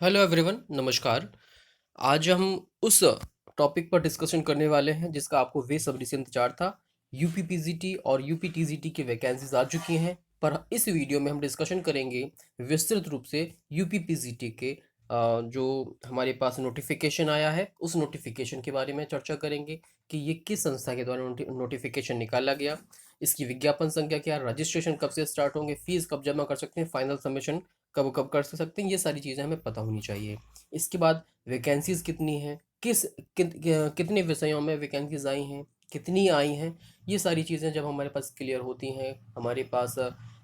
Hello everyone, नमस्कार। आज हम उस टॉपिक पर डिस्कशन करने वाले हैं जिसका आपको बेसब्री से इंतजार था। यूपीपीजीटी और यूपीटीजीटी की वैकेंसीज आ चुकी हैं, पर इस वीडियो में हम डिस्कशन करेंगे विस्तृत रूप से यूपीपीजीटी के जो हमारे पास नोटिफिकेशन आया है उस नोटिफिकेशन के बारे में चर्चा करेंगे कि ये किस संस्था के द्वारा नोटिफिकेशन निकाला गया, इसकी विज्ञापन संख्या क्या, रजिस्ट्रेशन कब से स्टार्ट होंगे, फीस कब जमा कर सकते हैं, फाइनल सबमिशन कब कब कर सकते हैं। ये सारी चीज़ें हमें पता होनी चाहिए। इसके बाद वैकेंसीज कितनी हैं, कितने विषयों में वैकेंसीज आई हैं, कितनी आई हैं, ये सारी चीज़ें जब हमारे पास क्लियर होती हैं, हमारे पास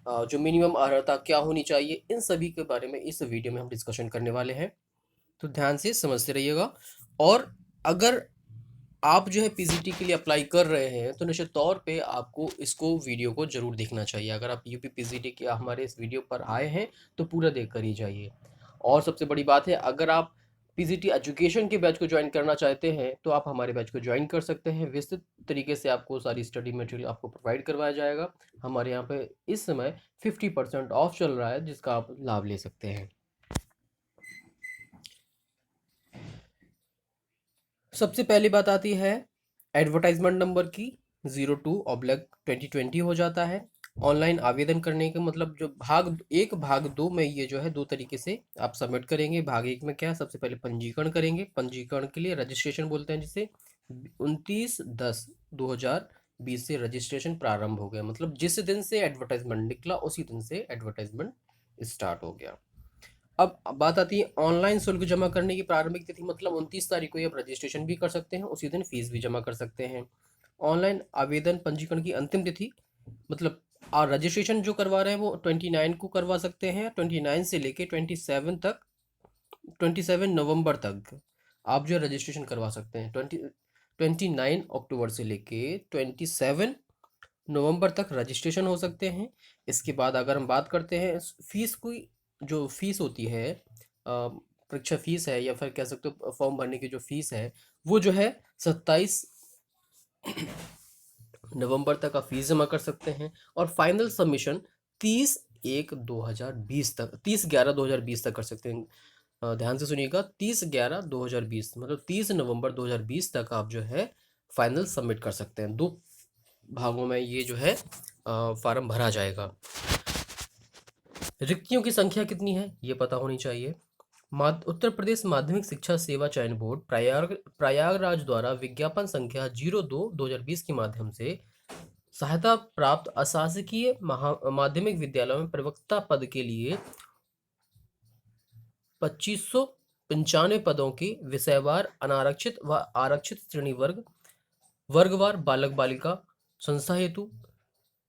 जो मिनिमम अर्हता क्या होनी चाहिए, इन सभी के बारे में इस वीडियो में हम डिस्कशन करने वाले हैं। तो ध्यान से समझते रहिएगा। और अगर आप जो है पीजीटी के लिए अप्लाई कर रहे हैं तो निश्चित तौर पे आपको इसको वीडियो को जरूर देखना चाहिए। अगर आप यूपी पीजीटी के हमारे इस वीडियो पर आए हैं तो पूरा देख कर ही जाइए। और सबसे बड़ी बात है, अगर आप पीजीटी एजुकेशन के बैच को ज्वाइन करना चाहते हैं तो आप हमारे बैच को ज्वाइन कर सकते हैं। विस्तृत तरीके से आपको सारी स्टडी मटेरियल आपको प्रोवाइड करवाया जाएगा। हमारे यहाँ पे इस समय 50% ऑफ चल रहा है जिसका आप लाभ ले सकते हैं। सबसे पहली बात आती है एडवर्टाइजमेंट नंबर की। 02/2020 हो जाता है। ऑनलाइन आवेदन करने का मतलब जो भाग एक भाग दो में ये जो है दो तरीके से आप सबमिट करेंगे। भाग एक में क्या है, सबसे पहले पंजीकरण करेंगे। पंजीकरण के लिए रजिस्ट्रेशन बोलते हैं जिसे 29/10/2020 से रजिस्ट्रेशन प्रारंभ हो गया। मतलब जिस दिन से एडवर्टाइजमेंट निकला उसी दिन से एडवर्टाइजमेंट स्टार्ट हो गया। अब बात आती है ऑनलाइन शुल्क जमा करने की प्रारंभिक तिथि, मतलब 29 तारीख को ये आप रजिस्ट्रेशन भी कर सकते हैं, उसी दिन फीस भी जमा कर सकते हैं। ऑनलाइन आवेदन पंजीकरण की अंतिम तिथि, मतलब रजिस्ट्रेशन जो करवा रहे हैं वो 29 को करवा सकते हैं। 29 से लेके 27 नवंबर तक आप जो है रजिस्ट्रेशन करवा सकते हैं। 29 अक्टूबर से लेके 27 नवंबर तक रजिस्ट्रेशन हो सकते हैं। इसके बाद अगर हम बात करते हैं फीस की, जो फीस होती है परीक्षा फीस है या फिर कह सकते हो फॉर्म भरने की जो फीस है, वो जो है 27 नवंबर तक आप फीस जमा कर सकते हैं। और फाइनल सबमिशन 30/1/2020 तक, 30/11/2020 तक कर सकते हैं। ध्यान से सुनिएगा, 30/11/2020 मतलब 30 नवंबर 2020 तक आप जो है फाइनल सबमिट कर सकते हैं। दो भागों में ये जो है फार्म भरा जाएगा। रिक्तियों की संख्या कितनी है ये पता होनी चाहिए। उत्तर प्रदेश माध्यमिक शिक्षा सेवा चयन बोर्ड प्रयागराज द्वारा विज्ञापन संख्या 02/2020 के माध्यम से सहायता प्राप्त अशासकीय माध्यमिक विद्यालयों में प्रवक्ता पद के लिए 2595 पदों की विषयवार अनारक्षित व आरक्षित श्रेणी वर्गवार बालक बालिका संस्था हेतु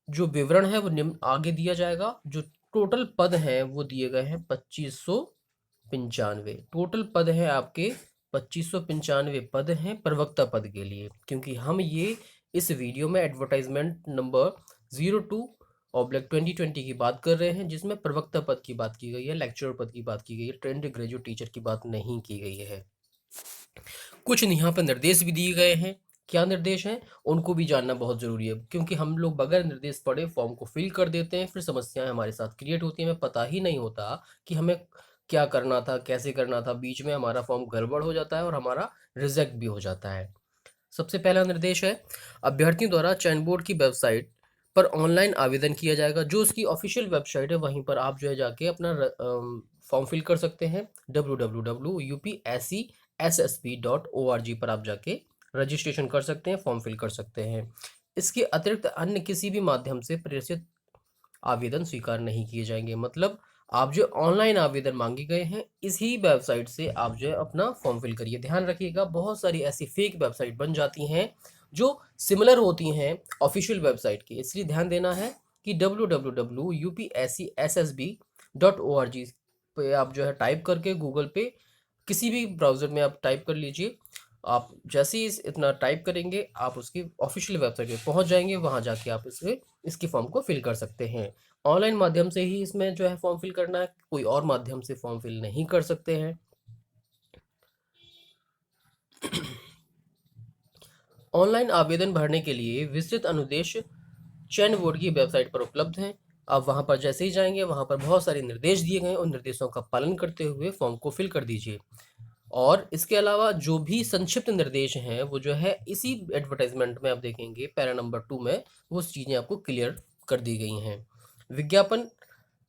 जो विवरण है वो निम्न आगे दिया जाएगा। जो टोटल पद हैं वो दिए गए हैं 2595। टोटल पद हैं आपके 2595 पद हैं प्रवक्ता पद के लिए। क्योंकि हम ये इस वीडियो में एडवर्टाइजमेंट नंबर 02/2020 की बात कर रहे हैं, जिसमें प्रवक्ता पद की बात की गई है, लेक्चरर पद की बात की गई है, ट्रेंड ग्रेजुएट टीचर की बात नहीं की गई है। कुछ यहाँ पर निर्देश भी दिए गए हैं। क्या निर्देश हैं उनको भी जानना बहुत ज़रूरी है, क्योंकि हम लोग बगैर निर्देश पढ़े फॉर्म को फिल कर देते हैं, फिर समस्याएं हमारे साथ क्रिएट होती हैं। हमें पता ही नहीं होता कि हमें क्या करना था, कैसे करना था, बीच में हमारा फॉर्म गड़बड़ हो जाता है और हमारा रिजेक्ट भी हो जाता है। सबसे पहला निर्देश है, अभ्यर्थियों द्वारा चयन बोर्ड की वेबसाइट पर ऑनलाइन आवेदन किया जाएगा। जो उसकी ऑफिशियल वेबसाइट है वहीं पर आप जो है जाके अपना फॉर्म फिल कर सकते हैं। www.upscssb.org पर आप जाके रजिस्ट्रेशन कर सकते हैं, फॉर्म फिल कर सकते हैं। इसके अतिरिक्त अन्य किसी भी माध्यम से प्रेषित आवेदन स्वीकार नहीं किए जाएंगे। मतलब आप जो ऑनलाइन आवेदन मांगे गए हैं इसी वेबसाइट से आप जो है अपना फॉर्म फिल करिए। ध्यान रखिएगा, बहुत सारी ऐसी फेक वेबसाइट बन जाती हैं जो सिमिलर होती हैं ऑफिशियल वेबसाइट की, इसलिए ध्यान देना है कि www.upscssb.org पे आप जो है टाइप करके गूगल पे किसी भी ब्राउज़र में आप टाइप कर लीजिए। आप जैसे ही इतना टाइप करेंगे आप उसकी ऑफिशियल वेबसाइट पे पहुंच जाएंगे, वहां जाके आप इसकी फॉर्म को फिल कर सकते हैं। ऑनलाइन माध्यम से ही इसमें जो है फॉर्म फिल करना है, कोई और माध्यम से फॉर्म फिल नहीं कर सकते हैं। ऑनलाइन आवेदन भरने के लिए विस्तृत अनुदेश चयन बोर्ड की वेबसाइट पर उपलब्ध हैं। आप वहाँ पर जैसे ही जाएंगे, वहाँ पर बहुत सारे निर्देश दिए गए हैं, उन निर्देशों का पालन करते हुए फॉर्म को फिल कर दीजिए। और इसके अलावा जो भी संक्षिप्त निर्देश हैं वो जो है इसी एडवर्टाइजमेंट में आप देखेंगे पैरा नंबर 2 में वो चीज़ें आपको क्लियर कर दी गई हैं। विज्ञापन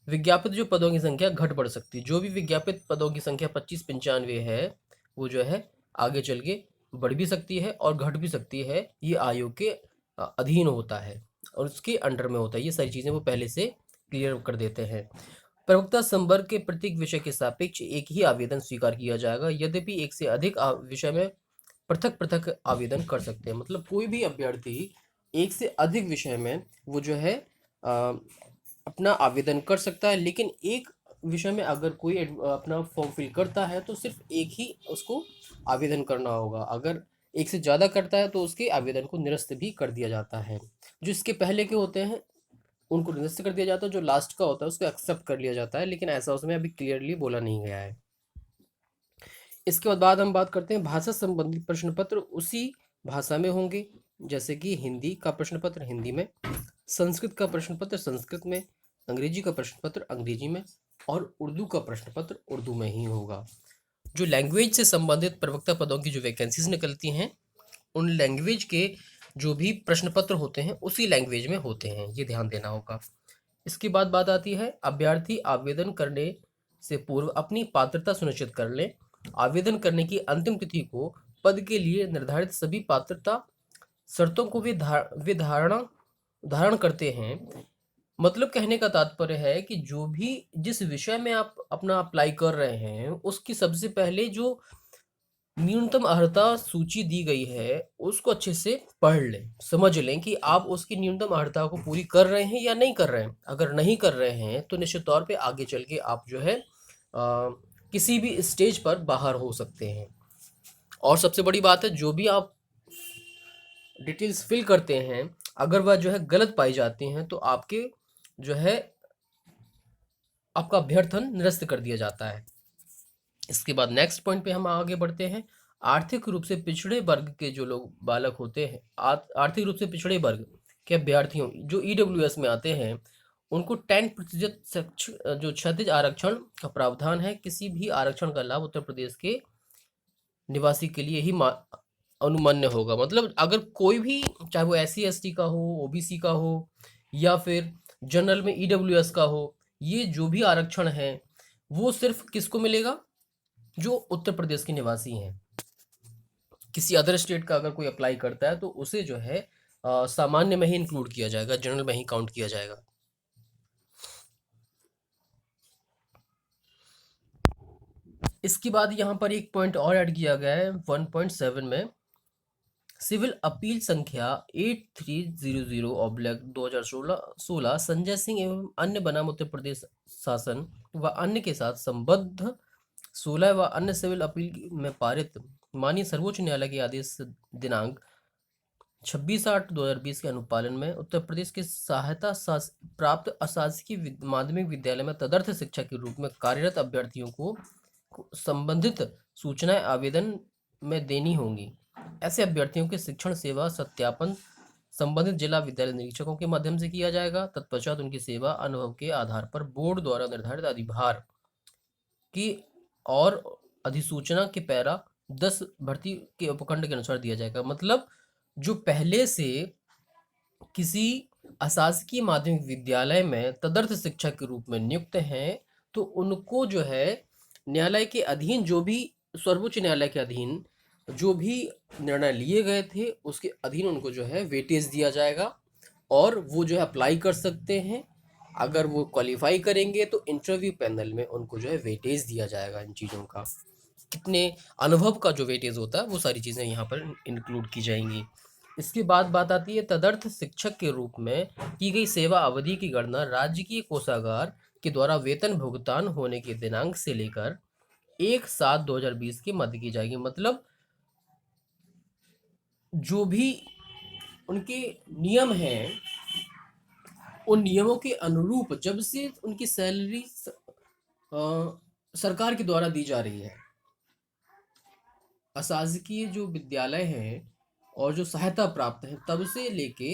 विज्ञापित जो पदों की संख्या घट बढ़ सकती है। जो भी विज्ञापित पदों की संख्या 25-95 है, वो जो है आगे चल के बढ़ भी सकती है और घट भी सकती है। ये आयोग के अधीन होता है और उसके अंडर में होता है। ये सारी चीज़ें वो पहले से क्लियर कर देते हैं। प्रवक्ता संवर्ग के प्रत्येक विषय के सापेक्ष एक ही आवेदन स्वीकार किया जाएगा, यद्यपि एक से अधिक विषय में पृथक पृथक आवेदन कर सकते हैं। मतलब कोई भी अभ्यर्थी एक से अधिक विषय में वो जो है अ, अपना आवेदन कर सकता है, लेकिन एक विषय में अगर कोई अपना फॉर्म फिल करता है तो सिर्फ एक ही उसको आवेदन करना होगा। अगर एक से ज़्यादा करता है तो उसके आवेदन को निरस्त भी कर दिया जाता है। जो इसके पहले के होते हैं उनको निरस्त कर दिया जाता है, जो लास्ट का होता है उसको एक्सेप्ट कर लिया जाता है, लेकिन ऐसा उसमें अभी क्लियरली बोला नहीं गया है। इसके बाद हम बात करते हैं भाषा संबंधी प्रश्न पत्र उसी भाषा में होंगे, जैसे कि हिंदी का प्रश्न पत्र हिंदी में, संस्कृत का प्रश्न पत्र संस्कृत में, अंग्रेजी का प्रश्न पत्र अंग्रेजी में और उर्दू का प्रश्न पत्र उर्दू में ही होगा। जो लैंग्वेज से संबंधित प्रवक्ता पदों की जो वैकेंसीज निकलती हैं, उन लैंग्वेज के जो भी प्रश्न पत्र होते हैं उसी लैंग्वेज में होते हैं, ये ध्यान देना होगा। इसके बाद बात आती है अभ्यर्थी आवेदन करने से पूर्व अपनी पात्रता सुनिश्चित कर ले। आवेदन करने की अंतिम तिथि को पद के लिए निर्धारित सभी पात्रता शर्तों को वे धारण करते हैं। मतलब कहने का तात्पर्य है कि जो भी जिस विषय में आप अपना अप्लाई कर रहे हैं उसकी सबसे पहले जो न्यूनतम अर्हता सूची दी गई है उसको अच्छे से पढ़ लें, समझ लें कि आप उसकी न्यूनतम अर्हता को पूरी कर रहे हैं या नहीं कर रहे हैं। अगर नहीं कर रहे हैं तो निश्चित तौर पे आगे चल के आप जो है किसी भी स्टेज पर बाहर हो सकते हैं। और सबसे बड़ी बात है, जो भी आप डिटेल्स फिल करते हैं अगर वह जो है गलत पाई जाती हैं तो आपके जो है आपका अभ्यर्थन निरस्त कर दिया जाता है। इसके बाद नेक्स्ट पॉइंट पे हम आगे बढ़ते हैं। आर्थिक रूप से पिछड़े वर्ग के जो लोग बालक होते हैं, आर्थिक रूप से पिछड़े वर्ग के अभ्यर्थियों जो ईडब्ल्यूएस में आते हैं उनको 10% जो क्षैतिज आरक्षण का प्रावधान है। किसी भी आरक्षण का लाभ उत्तर प्रदेश के निवासी के लिए ही अनुमान्य होगा। मतलब अगर कोई भी, चाहे वो SC ST का हो, OBC का हो या फिर जनरल में ईडब्ल्यूएस का हो, ये जो भी आरक्षण है वो सिर्फ किसको मिलेगा, जो उत्तर प्रदेश के निवासी हैं। किसी अदर स्टेट का अगर कोई अप्लाई करता है तो उसे जो है सामान्य में ही इंक्लूड किया जाएगा, जनरल में ही काउंट किया जाएगा। इसके बाद यहाँ पर एक पॉइंट और ऐड किया गया है 1.7 में। सिविल अपील संख्या 8300/2016 संजय सिंह एवं अन्य बनाम उत्तर प्रदेश शासन व अन्य के साथ संबद्ध 16 व अन्य सिविल अपील में पारित माननीय सर्वोच्च न्यायालय के आदेश दिनांक 26/8/2020 के अनुपालन में उत्तर प्रदेश के सहायता प्राप्त अशासकीय माध्यमिक विद्यालय में तदर्थ शिक्षा के रूप में कार्यरत अभ्यर्थियों को संबंधित सूचनाएं आवेदन में देनी होंगी। ऐसे अभ्यर्थियों के शिक्षण सेवा सत्यापन संबंधित जिला विद्यालय निरीक्षकों के माध्यम से किया जाएगा। तत्पश्चात उनकी सेवा अनुभव के आधार पर बोर्ड द्वारा निर्धारित अधिभार की और अधिसूचना के पैरा 10 भर्ती के उपखंड के अनुसार दिया जाएगा। मतलब जो पहले से किसी अशासकीय माध्यमिक विद्यालय में तदर्थ शिक्षक के रूप में नियुक्त हैं तो उनको जो है न्यायालय के अधीन, जो भी सर्वोच्च न्यायालय के अधीन जो भी निर्णय लिए गए थे उसके अधीन उनको जो है वेटेज दिया जाएगा और वो जो है अप्लाई कर सकते हैं। अगर वो क्वालिफाई करेंगे तो इंटरव्यू पैनल में उनको जो है वेटेज दिया जाएगा। इन चीज़ों का कितने अनुभव का जो वेटेज होता है वो सारी चीज़ें यहाँ पर इंक्लूड की जाएंगी। इसके बाद बात आती है तदर्थ शिक्षक के रूप में की गई सेवा अवधि की गणना राजकीय कोषागार के द्वारा वेतन भुगतान होने के दिनांक से लेकर 1/7/2020 के मध्य की जाएगी। मतलब जो भी उनके नियम हैं उन नियमों के अनुरूप जब से उनकी सैलरी सरकार के द्वारा दी जा रही है, अशासकीय जो विद्यालय हैं और जो सहायता प्राप्त है तब से लेके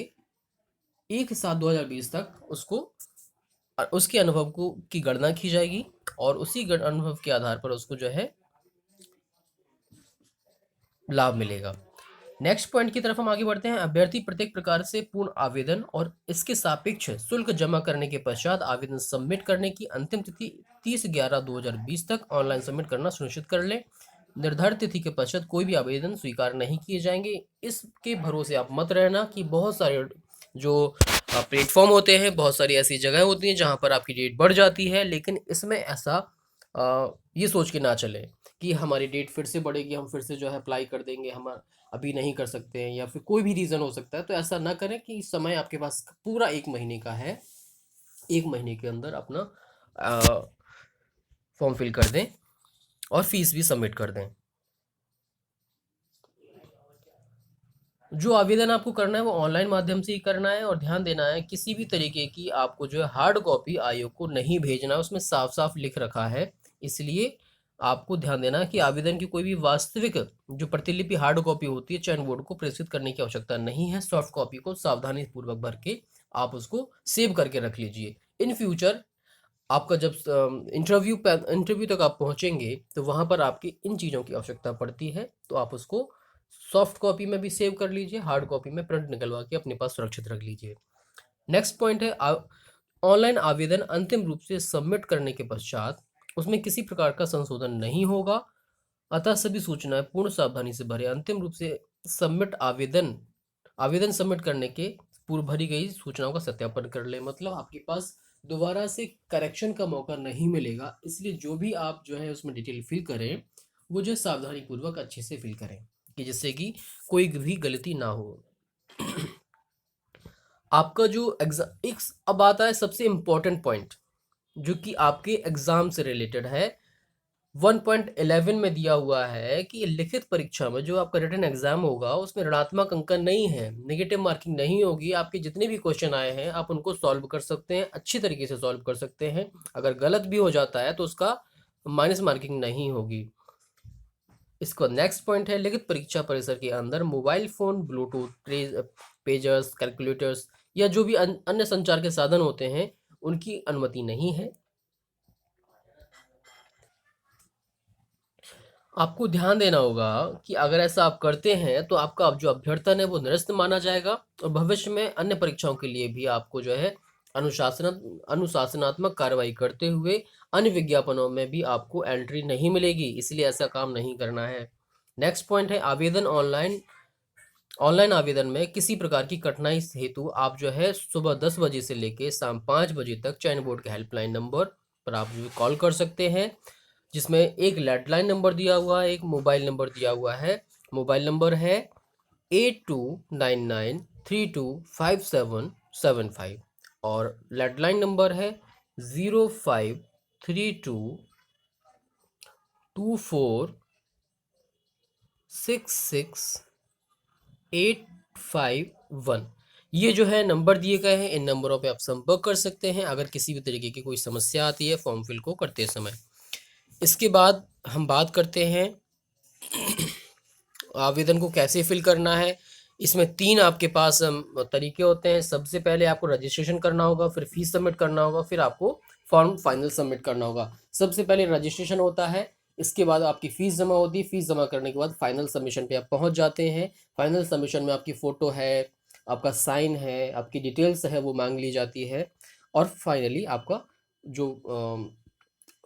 1/7/2020 तक उसको उसके अनुभव को की गणना की जाएगी और उसी अनुभव के आधार पर उसको जो है लाभ मिलेगा। नेक्स्ट पॉइंट की तरफ हम आगे बढ़ते हैं। अभ्यर्थी प्रत्येक प्रकार से पूर्ण आवेदन और इसके सापेक्ष शुल्क जमा करने के पश्चात आवेदन सबमिट करने की अंतिम तिथि 30/11/2020 तक ऑनलाइन सबमिट करना सुनिश्चित कर लें। निर्धारित तिथि के पश्चात कोई भी आवेदन स्वीकार नहीं किए जाएंगे। इसके भरोसे आप मत रहना कि बहुत सारे जो प्लेटफॉर्म होते हैं, बहुत सारी ऐसी जगह होती हैं जहां पर आपकी डेट बढ़ जाती है, लेकिन इसमें ऐसा ये सोच के ना चले कि हमारी डेट फिर से बढ़ेगी, हम फिर से जो है अप्लाई कर देंगे, हम अभी नहीं कर सकते हैं, या फिर कोई भी रीज़न हो सकता है। तो ऐसा ना करें कि समय आपके पास पूरा 1 महीने का है, 1 महीने के अंदर अपना फॉर्म फिल कर दें और फीस भी सबमिट कर दें। जो आवेदन आपको करना है वो ऑनलाइन माध्यम से ही करना है, और ध्यान देना है किसी भी तरीके की आपको जो है हार्ड कॉपी आयोग को नहीं भेजना है, उसमें साफ साफ लिख रखा है। इसलिए आपको ध्यान देना है कि आवेदन की कोई भी वास्तविक जो प्रतिलिपि हार्ड कॉपी होती है चयन बोर्ड को प्रेषित करने की आवश्यकता नहीं है। सॉफ्ट कॉपी को सावधानी पूर्वक भर के आप उसको सेव करके रख लीजिए। इन फ्यूचर आपका जब इंटरव्यू तक आप पहुंचेंगे तो वहां पर आपकी इन चीज़ों की आवश्यकता पड़ती है, तो आप उसको सॉफ्ट कॉपी में भी सेव कर लीजिए, हार्ड कॉपी में प्रिंट निकलवा के अपने पास सुरक्षित रख लीजिए। नेक्स्ट पॉइंट है, ऑनलाइन आवेदन अंतिम रूप से सबमिट करने के पश्चात उसमें किसी प्रकार का संशोधन नहीं होगा, अतः सभी सूचनाएं पूर्ण सावधानी से भरें। अंतिम रूप से सबमिट आवेदन आवेदन सबमिट करने के पूर्व भरी गई सूचनाओं का सत्यापन कर लें, मतलब आपके पास दोबारा से करेक्शन का मौका नहीं मिलेगा। इसलिए जो भी आप जो है उसमें डिटेल फिल करें वो जो है सावधानी पूर्वक अच्छे से फिल करें, कि जिससे कि कोई भी गलती ना हो। आपका जो एग्जाम एक अब आता है सबसे इम्पोर्टेंट पॉइंट जो कि आपके एग्जाम से रिलेटेड है। 1.11 में दिया हुआ है कि लिखित परीक्षा में जो आपका रिटन एग्जाम होगा उसमें ऋणात्मक अंकन नहीं है, नेगेटिव मार्किंग नहीं होगी। आपके जितने भी क्वेश्चन आए हैं आप उनको सॉल्व कर सकते हैं, अच्छी तरीके से सॉल्व कर सकते हैं। अगर गलत भी हो जाता है तो उसका माइनस मार्किंग नहीं होगी। इसका नेक्स्ट पॉइंट है, लिखित परीक्षा परिसर के अंदर mobile phone, Bluetooth pagers, calculators या जो भी अन्य संचार के साधन होते हैं उनकी अनुमति नहीं है। आपको ध्यान देना होगा कि अगर ऐसा आप करते हैं तो आपका अब जो अभ्यर्थन है वो निरस्त माना जाएगा, और भविष्य में अन्य परीक्षाओं के लिए भी आपको जो है अनुशासनात्मक कार्रवाई करते हुए अन्य विज्ञापनों में भी आपको एंट्री नहीं मिलेगी, इसलिए ऐसा काम नहीं करना है। नेक्स्ट पॉइंट है, आवेदन ऑनलाइन आवेदन में किसी प्रकार की कठिनाई हेतु आप जो है सुबह 10 बजे से लेके शाम 5 बजे तक चयन बोर्ड के हेल्पलाइन नंबर पर आप जो कॉल कर सकते हैं, जिसमें एक लैंडलाइन नंबर दिया हुआ है, एक मोबाइल नंबर दिया हुआ है। मोबाइल नंबर है 8299325775 और लैंडलाइन नंबर है 0532246681। ये जो है नंबर दिए गए हैं, इन नंबरों पे आप संपर्क कर सकते हैं अगर किसी भी तरीके की कोई समस्या आती है फॉर्म फिल को करते समय। इसके बाद हम बात करते हैं आवेदन को कैसे फिल करना है। इसमें 3 आपके पास तरीके होते हैं। सबसे पहले आपको रजिस्ट्रेशन करना होगा, फिर फीस सबमिट करना होगा, फिर आपको फॉर्म फाइनल सबमिट करना होगा। सबसे पहले रजिस्ट्रेशन होता है, इसके बाद आपकी फ़ीस जमा होती है, फ़ीस जमा करने के बाद फाइनल सबमिशन पे आप पहुंच जाते हैं। फाइनल सबमिशन में आपकी फ़ोटो है, आपका साइन है, आपकी डिटेल्स है वो मांग ली जाती है, और फाइनली आपका जो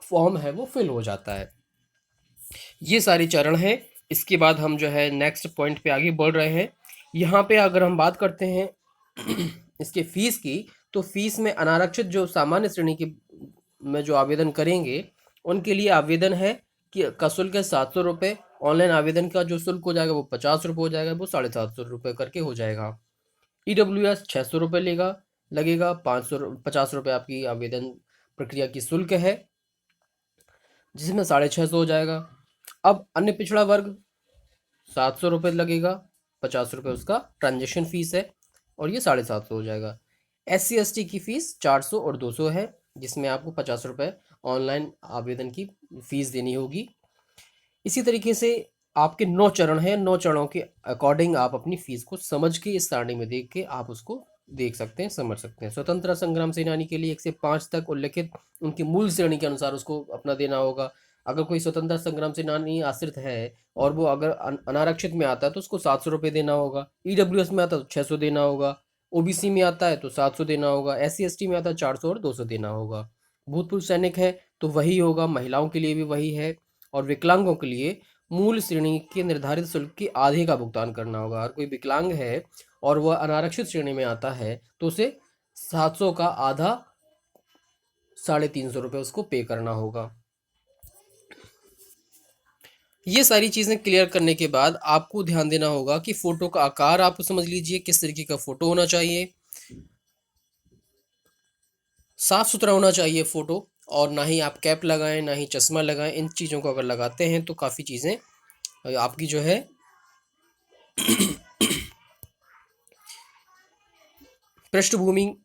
फॉर्म है वो फिल हो जाता है। ये सारे चरण हैं। इसके बाद हम जो है नेक्स्ट पॉइंट पे आगे बढ़ रहे हैं। यहाँ पे अगर हम बात करते हैं इसके फीस की, तो फीस में अनारक्षित जो सामान्य श्रेणी के में जो आवेदन करेंगे उनके लिए आवेदन है कि का शुल्क है 700 रुपये। ऑनलाइन आवेदन का जो शुल्क हो जाएगा वो 50 रुपये हो जाएगा, वो 750 रुपये करके हो जाएगा। EWS 600 रुपये लगेगा। 50 रुपये आपकी आवेदन प्रक्रिया की शुल्क है, जिसमें 650 हो जाएगा। अब अन्य पिछड़ा वर्ग 700 रुपये लगेगा, 50 रुपये उसका ट्रांजेक्शन फीस है, और ये 750 हो जाएगा। SC ST की फ़ीस 400 और 200 है, जिसमें आपको 50 रुपये ऑनलाइन आवेदन की फ़ीस देनी होगी। इसी तरीके से आपके 9 चरण हैं, 9 चरणों के अकॉर्डिंग आप अपनी फ़ीस को समझ के इस सारणी में देख के आप उसको देख सकते हैं, समझ सकते हैं। स्वतंत्रता संग्राम सेनानी के लिए 1 से 5 तक उल्लिखित उनकी मूल श्रेणी के अनुसार उसको अपना देना होगा। अगर कोई स्वतंत्रता संग्राम सेनानी आश्रित है और वो अगर अनारक्षित में आता है तो उसको 700 रुपये देना होगा। ईडब्ल्यूएस में आता है तो 600 देना होगा। ओबीसी में आता है तो 700 देना होगा। SC ST में आता है 400 और 200 देना होगा। भूतपूर्व सैनिक है तो वही होगा। महिलाओं के लिए भी वही है। और विकलांगों के लिए मूल श्रेणी के निर्धारित शुल्क की आधे का भुगतान करना होगा। अगर कोई विकलांग है और वह अनारक्षित श्रेणी में आता है तो उसे 700 का आधा 350 रुपये उसको पे करना होगा। ये सारी चीज़ें क्लियर करने के बाद आपको ध्यान देना होगा कि फ़ोटो का आकार आप समझ लीजिए किस तरीके का फ़ोटो होना चाहिए। साफ सुथरा होना चाहिए फ़ोटो, और ना ही आप कैप लगाएं ना ही चश्मा लगाएं। इन चीज़ों को अगर लगाते हैं तो काफ़ी चीज़ें आपकी जो है पृष्ठभूमि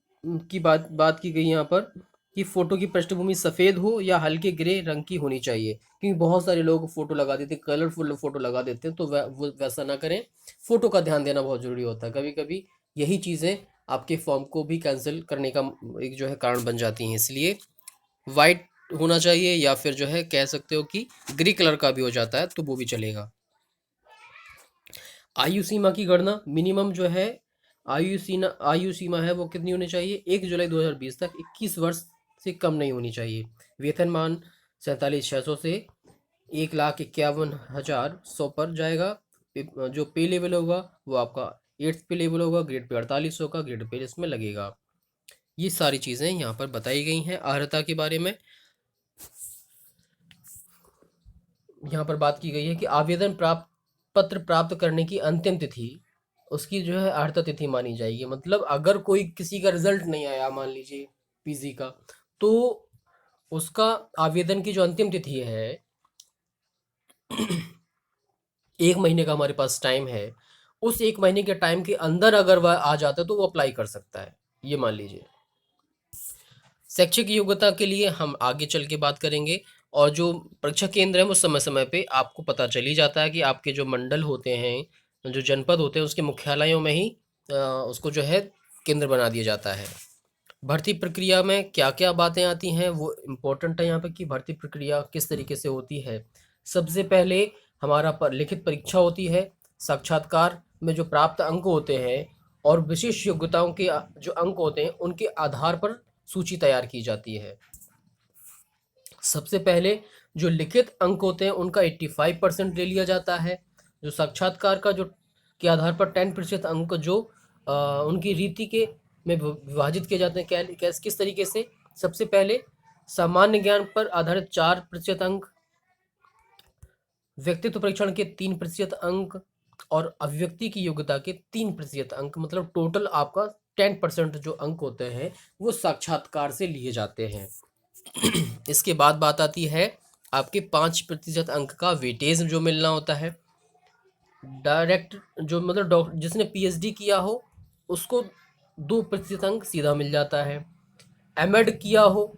की बात की गई यहाँ पर कि फ़ोटो की पृष्ठभूमि सफ़ेद हो या हल्के ग्रे रंग की होनी चाहिए, क्योंकि बहुत सारे लोग फ़ोटो लगा देते हैं, कलरफुल फ़ोटो लगा देते हैं, तो वो वैसा ना करें। फ़ोटो का ध्यान देना बहुत ज़रूरी होता है। कभी कभी यही चीज़ें आपके फॉर्म को भी कैंसिल करने का एक जो है कारण बन जाती हैं। इसलिए वाइट होना चाहिए, या फिर जो है कह सकते हो कि ग्रे कलर का भी हो जाता है तो वो भी चलेगा। आयु सीमा की गणना मिनिमम जो है आयु सीमा है वो कितनी होनी चाहिए? 1 जुलाई 2020 तक 21 वर्ष से कम नहीं होनी चाहिए। वेतनमान 47,600 से 1,51,100 पर जाएगा। जो पे लेवल होगा वो आपका 8th पे लेवल होगा। ग्रेड पे 4800 का ग्रेड पे इसमें लगेगा। ये सारी चीज़ें यहाँ पर बताई गई हैं अर्हता के बारे में। यहाँ पर बात की गई है कि आवेदन पत्र प्राप्त करने की अंतिम तिथि उसकी जो है अर्हता तिथि मानी जाएगी। मतलब अगर कोई किसी का रिजल्ट नहीं आया मान लीजिए पीजी का, तो उसका आवेदन की जो अंतिम तिथि है 1 महीने का हमारे पास टाइम है। उस 1 महीने के टाइम के अंदर अगर वह आ जाता है तो वो अप्लाई कर सकता है, ये मान लीजिए। शैक्षिक योग्यता के लिए हम आगे चल के बात करेंगे, और जो परीक्षा केंद्र है वो समय समय पे आपको पता चल ही जाता है कि आपके जो मंडल होते हैं, जो जनपद होते हैं, उसके मुख्यालयों में ही उसको जो है केंद्र बना दिया जाता है। भर्ती प्रक्रिया में क्या क्या बातें आती हैं वो इम्पोर्टेंट है यहाँ पे कि भर्ती प्रक्रिया किस तरीके से होती है। सबसे पहले हमारा लिखित परीक्षा होती है। साक्षात्कार में जो प्राप्त अंक होते हैं और विशेष योग्यताओं के जो अंक होते हैं उनके आधार पर सूची तैयार की जाती है। सबसे पहले जो लिखित अंक होते हैं उनका 85% ले लिया जाता है। जो साक्षात्कार का जो के आधार पर 10% अंक जो उनकी रीति के में विभाजित किए जाते हैं। किस तरीके से? सबसे पहले सामान्य ज्ञान पर आधारित 4% अंक, व्यक्तित्व परीक्षण के 3% अंक, और अभिव्यक्ति की योग्यता के 3% अंक। मतलब टोटल आपका 10% जो अंक होते हैं वो साक्षात्कार से लिए जाते हैं। इसके बाद बात आती है आपके 5% अंक का वेटेज जो मिलना होता है। डायरेक्ट जो मतलब जिसने पीएचडी किया हो उसको 2% अंक सीधा मिल जाता है। एमएड किया हो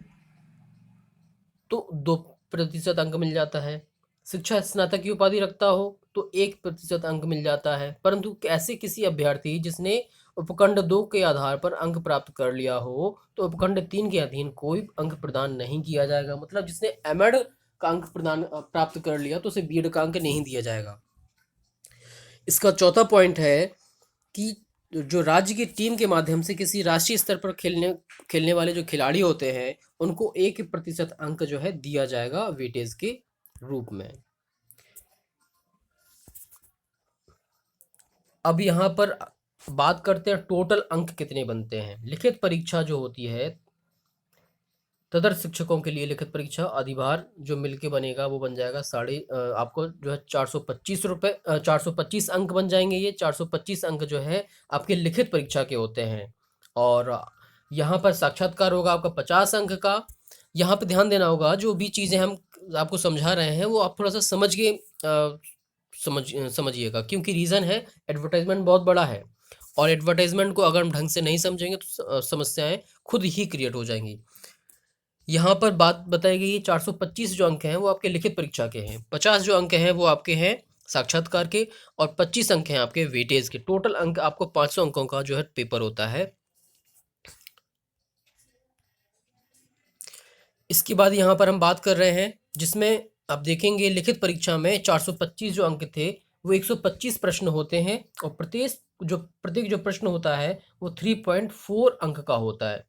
तो 2% अंक मिल जाता है। शिक्षा स्नातक की उपाधि रखता हो तो 1% अंक मिल जाता है। परंतु ऐसे किसी अभ्यर्थी जिसने उपखंड 2 के आधार पर अंक प्राप्त कर लिया हो तो उपखंड 3 के अधीन कोई अंक प्रदान नहीं किया जाएगा। मतलब जिसने एमएड का अंक प्रदान प्राप्त कर लिया तो उसे बीएड का अंक नहीं दिया जाएगा। इसका चौथा पॉइंट है कि जो राज्य की टीम के माध्यम से किसी राष्ट्रीय स्तर पर खेलने वाले जो खिलाड़ी होते हैं उनको 1% अंक जो है दिया जाएगा वेटेज के रूप में। अब यहाँ पर बात करते हैं टोटल अंक कितने बनते हैं। लिखित परीक्षा जो होती है तदर्थ शिक्षकों के लिए लिखित परीक्षा अधिभार जो मिलके बनेगा वो बन जाएगा आपको जो है 425 अंक बन जाएंगे। ये 425 अंक जो है आपके लिखित परीक्षा के होते हैं। और यहाँ पर साक्षात्कार होगा आपका 50 अंक का। यहाँ पे ध्यान देना होगा, जो भी चीज़ें हम आपको समझा रहे हैं वो आप थोड़ा सा समझ के समझिएगा, क्योंकि रीज़न है एडवर्टाइजमेंट बहुत बड़ा है, और एडवर्टाइजमेंट को अगर हम ढंग से नहीं समझेंगे तो समस्याएं खुद ही क्रिएट हो जाएंगी। यहाँ पर बात बताई गई है 425 जो अंक हैं वो आपके लिखित परीक्षा के हैं, 50 जो अंक हैं वो आपके हैं साक्षात्कार के, और 25 अंक हैं आपके वेटेज के। टोटल अंक आपको 500 अंकों का जो है पेपर होता है इसके बाद यहाँ पर हम बात कर रहे हैं जिसमें आप देखेंगे लिखित परीक्षा में 425 जो अंक थे वो 125 प्रश्न होते हैं और प्रत्येक जो प्रश्न होता है वो 3.4 अंक का होता है।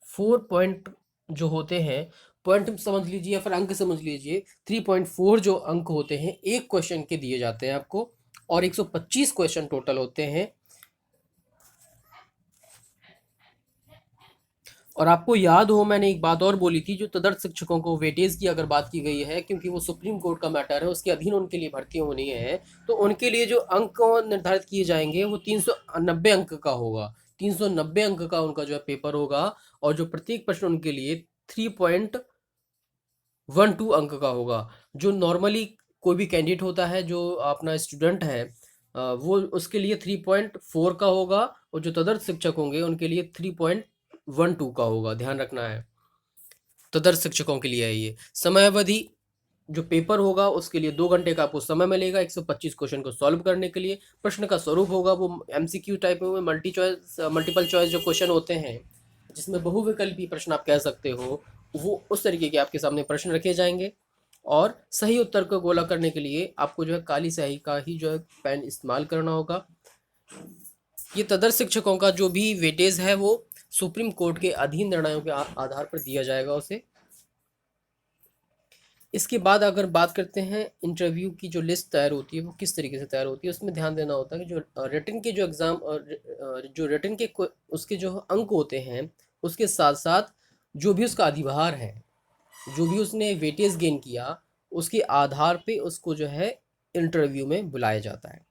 4 पॉइंट जो होते हैं, पॉइंट समझ लीजिए या फिर अंक समझ लीजिए, 3.4 जो अंक होते हैं एक क्वेश्चन के दिए जाते हैं आपको, और 125 क्वेश्चन टोटल होते हैं। और आपको याद हो मैंने एक बात और बोली थी, जो तदर्थ शिक्षकों को वेटेज की अगर बात की गई है, क्योंकि वो सुप्रीम कोर्ट का मैटर है, उसके अधीन उनके लिए भर्ती होनी है, तो उनके लिए जो अंक निर्धारित किए जाएंगे वो 390 अंक का होगा। 390 अंक का उनका जो है पेपर होगा, और जो प्रत्येक प्रश्न उनके लिए 3.12 अंक का होगा। जो नॉर्मली कोई भी कैंडिडेट होता है, जो अपना स्टूडेंट है, वो उसके लिए 3.4 का होगा, और जो तदर्थ शिक्षक होंगे उनके लिए 3.12 का होगा। ध्यान रखना है, तदर्थ शिक्षकों के लिए है ये। समय अवधि जो पेपर होगा उसके लिए 2 घंटे का आपको समय मिलेगा 125 क्वेश्चन को सॉल्व करने के लिए। प्रश्न का स्वरूप होगा वो एमसीक्यू टाइप में, मल्टीपल चॉइस जो क्वेश्चन होते हैं, जिसमें बहुविकल्पी प्रश्न आप कह सकते हो, वो उस तरीके के आपके सामने प्रश्न रखे जाएंगे। और सही उत्तर को गोला करने के लिए आपको जो है काली स्याही का ही जो है पेन इस्तेमाल करना होगा। ये तदर्थ शिक्षकों का जो भी वेटेज है वो सुप्रीम कोर्ट के अधीन निर्णयों के आधार पर दिया जाएगा उसे। इसके बाद अगर बात करते हैं इंटरव्यू की जो लिस्ट तैयार होती है वो किस तरीके से तैयार होती है, उसमें ध्यान देना होता है कि जो रिटन के जो एग्ज़ाम और जो रिटन के उसके जो अंक होते हैं, उसके साथ साथ जो भी उसका अधिभार है, जो भी उसने वेटेज गेन किया, उसके आधार पे उसको जो है इंटरव्यू में बुलाया जाता है।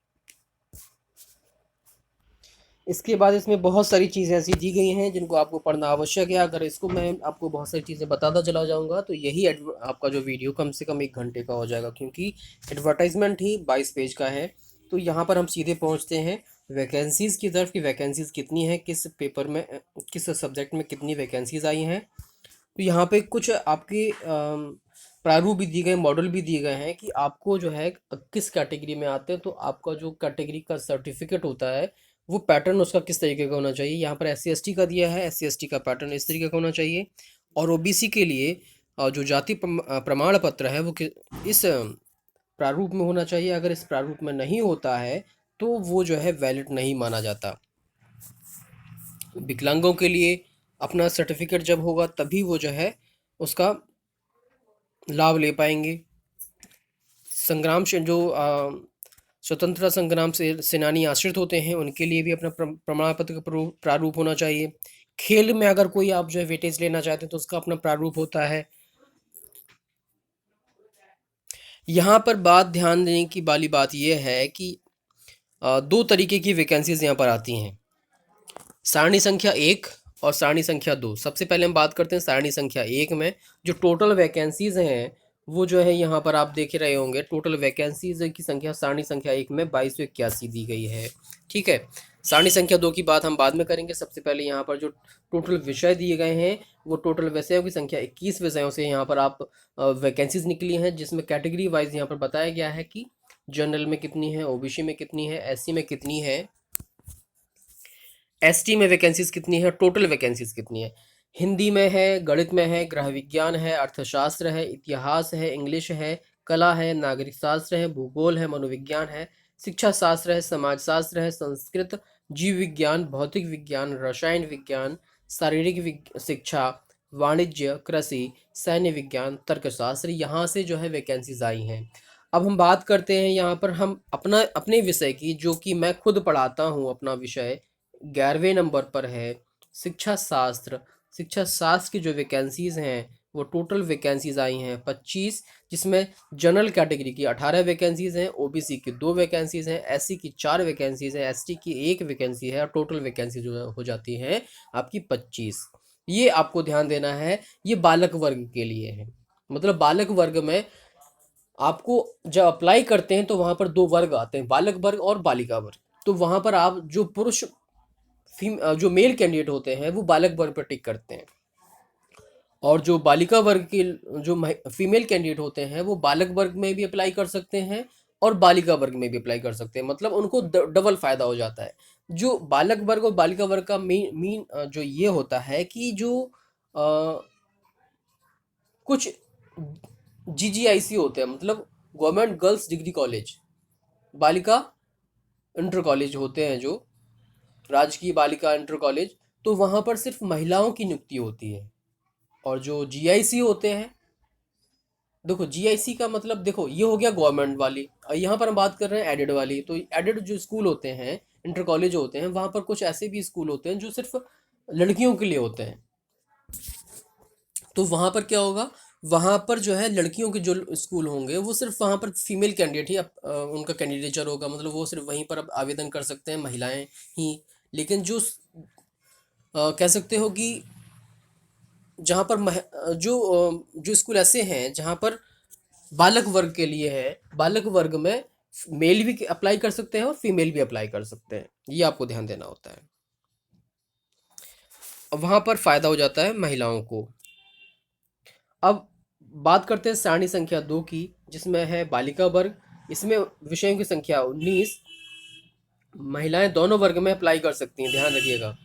इसके बाद इसमें बहुत सारी चीज़ें ऐसी दी गई हैं जिनको आपको पढ़ना आवश्यक है। अगर इसको मैं आपको बहुत सारी चीज़ें बताता चला जाऊंगा तो यही आपका जो वीडियो कम से कम 1 घंटे का हो जाएगा, क्योंकि एडवर्टाइजमेंट ही 22 पेज का है। तो यहाँ पर हम सीधे पहुँचते हैं वैकेंसीज़ की तरफ, कि वैकेंसीज़ कितनी है, किस पेपर में, किस सब्जेक्ट में कितनी वैकेंसीज़ आई हैं। तो यहाँ पे कुछ आपके प्रारूप भी दिए गए, मॉडल भी दिए गए हैं कि आपको जो है किस कैटेगरी में आते हैं, तो आपका जो कैटेगरी का सर्टिफिकेट होता है वो पैटर्न उसका किस तरीके का होना चाहिए। यहाँ पर SC ST का दिया है, SC ST का पैटर्न इस तरीके का होना चाहिए। और OBC के लिए जो जाति प्रमाण पत्र है वो इस प्रारूप में होना चाहिए। अगर इस प्रारूप में नहीं होता है तो वो जो है वैलिड नहीं माना जाता। विकलांगों के लिए अपना सर्टिफिकेट जब होगा तभी वो जो है उसका लाभ ले पाएंगे। संग्राम से जो स्वतंत्रता संग्राम से सेनानी आश्रित होते हैं उनके लिए भी अपना प्रमाण पत्र का प्रारूप होना चाहिए। खेल में अगर कोई आप जो है वेटेज लेना चाहते हैं तो उसका अपना प्रारूप होता है। यहाँ पर बात ध्यान देने की वाली बात यह है कि 2 तरीके की वैकेंसीज यहाँ पर आती हैं, सारणी संख्या 1 और सारणी संख्या 2। सबसे पहले हम बात करते हैं सारणी संख्या 1 में। जो टोटल वैकेंसीज हैं वो जो है यहाँ पर आप देख रहे होंगे, टोटल वैकेंसीज की संख्या सारणी संख्या 1 में 2281 दी गई है। ठीक है, सारणी संख्या 2 की बात हम बाद में करेंगे। सबसे पहले यहाँ पर जो टोटल विषय दिए गए हैं वो टोटल विषयों की संख्या 21 विषयों से यहाँ पर आप वैकेंसीज निकली हैं, जिसमें कैटेगरी वाइज यहाँ पर बताया गया है कि जनरल में कितनी है, OBC में कितनी है, SC में कितनी है, ST में वैकेंसीज कितनी है, टोटल वैकेंसीज कितनी है। हिंदी में है, गणित में है, गृह विज्ञान है, अर्थशास्त्र है, इतिहास है, इंग्लिश है, कला है, नागरिक शास्त्र है, भूगोल है, मनोविज्ञान है, शिक्षा शास्त्र है, समाज शास्त्र है, संस्कृत, जीव विज्ञान, भौतिक विज्ञान, रसायन विज्ञान, शारीरिक शिक्षा, वाणिज्य, कृषि, सैन्य विज्ञान, तर्कशास्त्र, यहाँ से जो है वैकेंसीज आई हैं। अब हम बात करते हैं यहाँ पर हम अपने विषय की, जो कि मैं खुद पढ़ाता हूँ। अपना विषय 11वें नंबर पर है शिक्षा शास्त्र। शिक्षा शास्त्र की जो वैकेंसीज हैं वो टोटल वैकेंसीज आई हैं 25, जिसमें जनरल कैटेगरी की 18 वैकेंसीज हैं, OBC की 2 वैकेंसीज हैं, SC की 4 वैकेंसीज हैं, ST की 1 वैकेंसी है, और टोटल वैकेंसी जो हो जाती है आपकी 25। ये आपको ध्यान देना है, ये बालक वर्ग के लिए है। मतलब बालक वर्ग में आपको जब अप्लाई करते हैं तो वहाँ पर 2 वर्ग आते हैं, बालक वर्ग और बालिका वर्ग। तो वहाँ पर आप जो जो मेल कैंडिडेट होते हैं वो बालक वर्ग पर टिक करते हैं, और जो बालिका वर्ग के जो फीमेल कैंडिडेट होते हैं वो बालक वर्ग में भी अप्लाई कर सकते हैं और बालिका वर्ग में भी अप्लाई कर सकते हैं। मतलब उनको डबल फायदा हो जाता है। जो बालक वर्ग और बालिका वर्ग का मेन जो ये होता है कि जो कुछ GGIC होते हैं, मतलब गवर्नमेंट गर्ल्स डिग्री कॉलेज, बालिका इंटर कॉलेज होते हैं, जो राजकीय बालिका इंटर कॉलेज, तो वहाँ पर सिर्फ महिलाओं की नियुक्ति होती है। और जो GIC होते हैं, देखो GIC का मतलब, देखो ये हो गया गवर्नमेंट वाली, और यहाँ पर हम बात कर रहे हैं एडेड वाली। तो एडेड जो स्कूल होते हैं, इंटर कॉलेज होते हैं, वहाँ पर कुछ ऐसे भी स्कूल होते हैं जो सिर्फ लड़कियों के लिए होते हैं। तो वहाँ पर क्या होगा, वहाँ पर जो है लड़कियों के जो स्कूल होंगे वो सिर्फ वहाँ पर फीमेल कैंडिडेट ही उनका कैंडिडेचर होगा, मतलब वो सिर्फ वहीं पर अब आवेदन कर सकते हैं महिलाएं ही। लेकिन जो कह सकते हो कि जहाँ पर जो स्कूल ऐसे हैं जहाँ पर बालक वर्ग के लिए है, बालक वर्ग में मेल भी अप्लाई कर सकते हैं और फीमेल भी अप्लाई कर सकते हैं, ये आपको ध्यान देना होता है। अब वहाँ पर फायदा हो जाता है महिलाओं को। अब बात करते हैं सारणी संख्या 2 की, जिसमें है बालिका वर्ग। इसमें विषयों की संख्या 19, महिलाएं दोनों वर्ग में अप्लाई कर सकती हैं, ध्यान रखिएगा।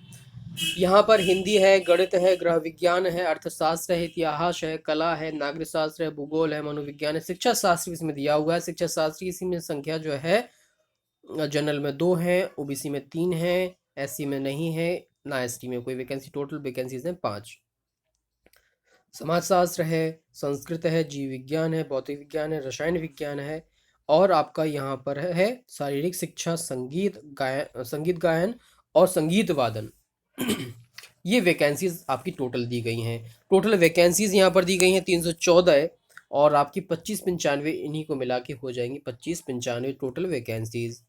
यहाँ पर हिंदी है, गणित है, गृह विज्ञान है, अर्थशास्त्र है, इतिहास है, कला है, नागरिक शास्त्र है, भूगोल है, मनोविज्ञान है, शिक्षा शास्त्र इसमें दिया हुआ है। शिक्षा शास्त्र इसी में संख्या जो है जनरल में 2 है, OBC में 3 है, SC में नहीं है, ना ST में कोई वैकेंसी। टोटल वैकेंसीज हैं 5। समाजशास्त्र है, संस्कृत है, जीव विज्ञान है, भौतिक विज्ञान है, रसायन विज्ञान है, और आपका यहाँ पर है शारीरिक शिक्षा, संगीत गायन और संगीत वादन। ये वैकेंसीज आपकी टोटल दी गई हैं। टोटल वैकेंसीज यहाँ पर दी गई हैं 314 है, और आपकी 25-95 इन्हीं को मिला के हो जाएंगी 25-95 टोटल वैकेंसीज।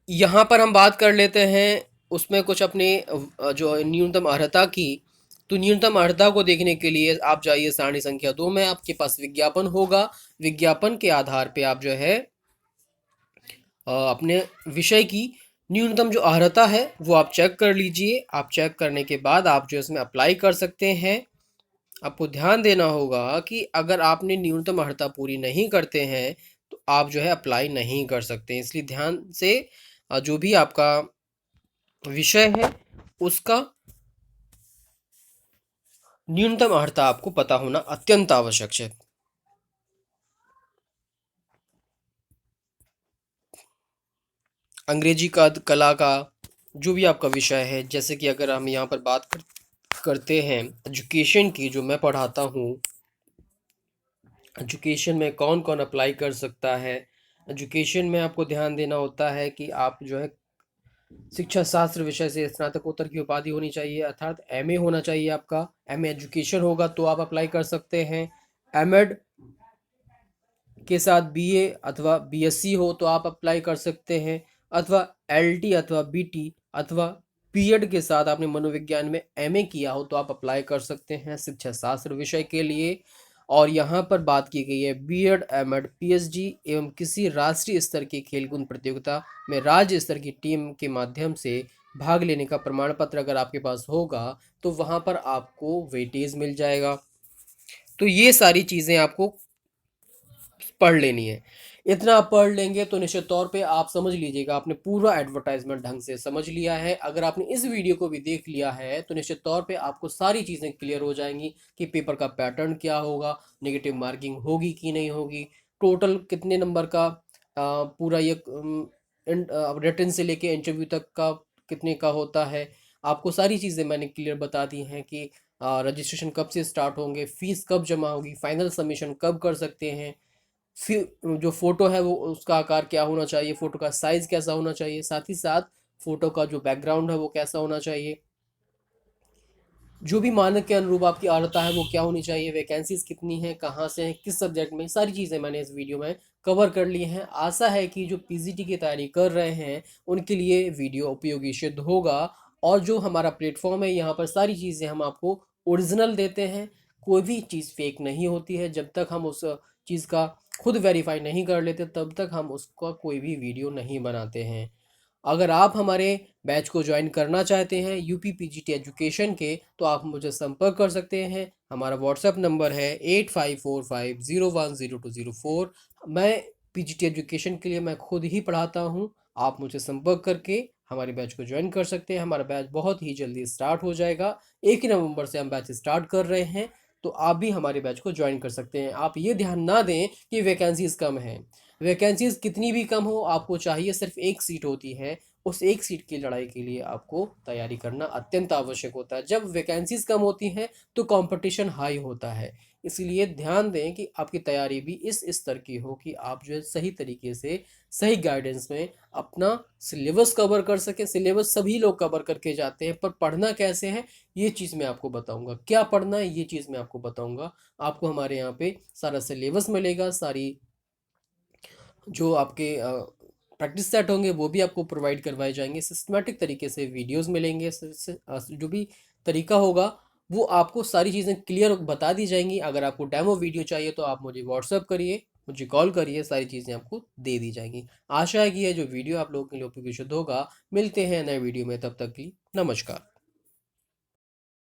यहाँ पर हम बात कर लेते हैं उसमें कुछ अपने जो न्यूनतम अर्हता की। तो न्यूनतम अर्हता को देखने के लिए आप जाइए सारणी संख्या 2 में, आपके पास विज्ञापन होगा। विज्ञापन के आधार पे आप जो है अपने विषय की न्यूनतम जो अर्हता है वो आप चेक कर लीजिए। आप चेक करने के बाद आप जो इसमें अप्लाई कर सकते हैं। आपको ध्यान देना होगा कि अगर आपने न्यूनतम अर्हता पूरी नहीं करते हैं तो आप जो है अप्लाई नहीं कर सकते। इसलिए ध्यान से जो भी आपका विषय है उसका न्यूनतम अर्हता आपको पता होना अत्यंत आवश्यक है। अंग्रेजी का, कला का, जो भी आपका विषय है, जैसे कि अगर हम यहाँ पर बात करते हैं एजुकेशन की, जो मैं पढ़ाता हूँ, एजुकेशन में कौन कौन अप्लाई कर सकता है। एजुकेशन में आपको ध्यान देना होता है कि आप जो है शिक्षा शास्त्र विषय से स्नातकोत्तर की उपाधि होनी चाहिए, अर्थात MA होना चाहिए आपका। MA एजुकेशन होगा तो आप अप्लाई कर सकते हैं। एमएड के साथ BA अथवा BSc हो तो आप अप्लाई कर सकते हैं, अथवा LT अथवा BT अथवा B.Ed के साथ आपने मनोविज्ञान में MA किया हो तो आप अप्लाई कर सकते हैं शिक्षा शास्त्र विषय के लिए। और यहाँ पर बात की गई है B.Ed, M.Ed, PhD एवं किसी राष्ट्रीय स्तर की खेलकूद प्रतियोगिता में राज्य स्तर की टीम के माध्यम से भाग लेने का प्रमाण पत्र अगर आपके पास होगा तो वहाँ पर आपको वेटेज मिल जाएगा। तो ये सारी चीज़ें आपको पढ़ लेनी है। इतना आप पढ़ लेंगे तो निश्चित तौर पे आप समझ लीजिएगा आपने पूरा एडवर्टाइजमेंट ढंग से समझ लिया है। अगर आपने इस वीडियो को भी देख लिया है तो निश्चित तौर पे आपको सारी चीज़ें क्लियर हो जाएंगी कि पेपर का पैटर्न क्या होगा, नेगेटिव मार्किंग होगी कि नहीं होगी, टोटल कितने नंबर का पूरा ये रिटन से लेके इंटरव्यू तक का कितने का होता है। आपको सारी चीज़ें मैंने क्लियर बता दी हैं कि रजिस्ट्रेशन कब से स्टार्ट होंगे, फीस कब जमा होगी, फाइनल सबमिशन कब कर सकते हैं, फिर जो फ़ोटो है वो उसका आकार क्या होना चाहिए, फ़ोटो का साइज़ कैसा होना चाहिए, साथ ही साथ फ़ोटो का जो बैकग्राउंड है वो कैसा होना चाहिए, जो भी मानक के अनुरूप आपकी अर्हता है वो क्या होनी चाहिए, वैकेंसीज कितनी है, कहाँ से है, किस सब्जेक्ट में, सारी चीज़ें मैंने इस वीडियो में कवर कर ली हैं। आशा है कि जो PGT की तैयारी कर रहे हैं उनके लिए वीडियो उपयोगी सिद्ध होगा। और जो हमारा प्लेटफॉर्म है यहाँ पर सारी चीज़ें हम आपको ओरिजिनल देते हैं, कोई भी चीज़ फेक नहीं होती है। जब तक हम उस चीज़ का खुद वेरीफाई नहीं कर लेते तब तक हम उसका कोई भी वीडियो नहीं बनाते हैं। अगर आप हमारे बैच को ज्वाइन करना चाहते हैं UP PGT एजुकेशन के तो आप मुझे संपर्क कर सकते हैं। हमारा व्हाट्सएप नंबर है 8545010204। मैं PGT एजुकेशन के लिए मैं खुद ही पढ़ाता हूं। आप मुझे संपर्क करके हमारे बैच को ज्वाइन कर सकते हैं। हमारा बैच बहुत ही जल्दी स्टार्ट हो जाएगा। 1 नवंबर से हम बैच स्टार्ट कर रहे हैं। तो आप भी हमारे बैच को ज्वाइन कर सकते हैं। आप ये ध्यान ना दें कि वैकेंसीज़ कम हैं। वैकेंसीज़ कितनी भी कम हो, आपको चाहिए सिर्फ़ 1 सीट होती है। उस 1 सीट की लड़ाई के लिए आपको तैयारी करना अत्यंत आवश्यक होता है। जब वैकेंसीज़ कम होती हैं, तो कॉम्पिटिशन हाई होता है। इसीलिए ध्यान दें कि आपकी तैयारी भी इस स्तर की हो कि आप जो है सही तरीके से, सही गाइडेंस में अपना सिलेबस कवर कर सकें। सिलेबस सभी लोग कवर करके जाते हैं, पर पढ़ना कैसे है, ये चीज़ मैं आपको बताऊँगा। क्या पढ़ना है, ये चीज़ मैं आपको बताऊँगा। आपको हमारे यहाँ पे सारा सिलेबस मिलेगा, सारी जो आपके प्रैक्टिस सेट होंगे वो भी आपको प्रोवाइड करवाए जाएँगे। सिस्टमैटिक तरीके से वीडियोज़ मिलेंगे, जो भी तरीका होगा वो आपको सारी चीज़ें क्लियर बता दी जाएँगी। अगर आपको डेमो वीडियो चाहिए तो आप मुझे व्हाट्सएप करिए, मुझे कॉल करिए, सारी चीज़ें आपको दे दी जाएँगी। आशा है कि ये जो वीडियो आप लोगों के लिए उपयोगी सिद्ध होगा। मिलते हैं नए वीडियो में, तब तक के लिए नमस्कार।